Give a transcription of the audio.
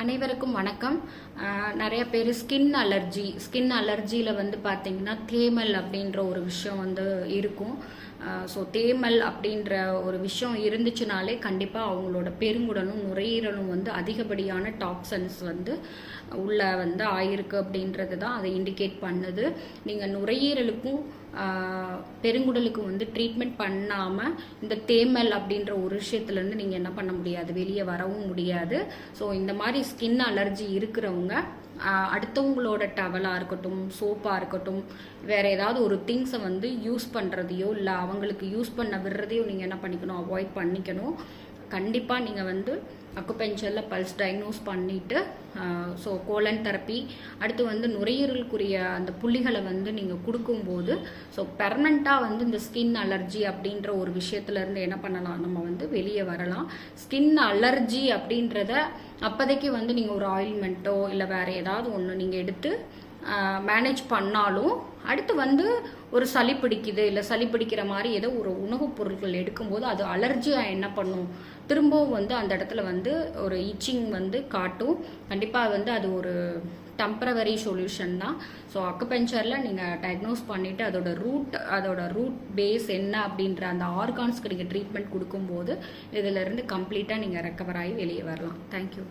அனைவருக்கும் வணக்கம். நிறைய பேர் ஸ்கின் அலர்ஜியில் வந்து பார்த்தீங்கன்னா தேமல் அப்படின்ற ஒரு விஷயம் வந்து இருக்கும். ஸோ தேமல் அப்படின்ற ஒரு விஷயம் இருந்துச்சுனாலே கண்டிப்பாக அவங்களோட பெருங்குடலும் நுரையீரலும் வந்து அதிகப்படியான டாக்ஸன்ஸ் வந்து உள்ள வந்து ஆயிருக்கு அப்படின்றது தான் அதை இண்டிகேட் பண்ணுது. நீங்கள் நுரையீரலுக்கும் பெருங்குடலுக்கும் வந்து ட்ரீட்மெண்ட் பண்ணாமல் இந்த தேமல் அப்படின்ற ஒரு விஷயத்துலேருந்து நீங்கள் என்ன பண்ண முடியாது, வெளியே வரவும் முடியாது. ஸோ இந்த மாதிரி ஸ்கின் அலர்ஜி இருக்கிறவங்க அடுத்தவங்களோட டவலாக இருக்கட்டும், சோப்பாக இருக்கட்டும், வேறு ஏதாவது ஒரு திங்ஸை வந்து யூஸ் பண்ணுறதையோ இல்லை அவங்களுக்கு யூஸ் பண்ண விடுறதையோ நீங்கள் என்ன பண்ணிக்கணும், அவாய்ட் பண்ணிக்கணும். கண்டிப்பாக நீங்கள் வந்து அக்குபெஞ்சரில் பல்ஸ் டயக்னோஸ் பண்ணிவிட்டு ஸோ கோலன் தெரப்பி அடுத்து வந்து நுரையீரலுக்குரிய அந்த புள்ளிகளை வந்து நீங்கள் கொடுக்கும்போது ஸோ பெர்மனண்ட்டாக வந்து இந்த ஸ்கின் அலர்ஜி அப்படின்ற ஒரு விஷயத்துலேருந்து என்ன பண்ணலாம், நம்ம வந்து வெளியே வரலாம். ஸ்கின் அலர்ஜி அப்படின்றத அப்போதைக்கு வந்து நீங்கள் ஒரு ஆயில்மெண்ட்டோ இல்லை வேறு ஏதாவது ஒன்று நீங்கள் எடுத்து மேனேஜ் பண்ணாலும் அடுத்து வந்து ஒரு சளி பிடிக்குது இல்லை சளி பிடிக்கிற மாதிரி ஏதோ ஒரு உணவுப் பொருட்கள் எடுக்கும்போது அது அலர்ஜியாக என்ன பண்ணும், திரும்பவும் வந்து அந்த இடத்துல வந்து ஒரு இச்சிங் வந்து காட்டும். கண்டிப்பாக வந்து அது ஒரு டெம்பரவரி சொல்யூஷன் தான். ஸோ அக்குபெஞ்சரில் நீங்கள் டயக்னோஸ் பண்ணிவிட்டு அதோட ரூட் பேஸ் என்ன அப்படின்ற அந்த ஆர்கான்ஸ்க்கு நீங்கள் ட்ரீட்மெண்ட் கொடுக்கும்போது இதிலிருந்து கம்ப்ளீட்டாக நீங்கள் ரெக்கவர் ஆகி வெளியே வரலாம். தேங்க்யூ.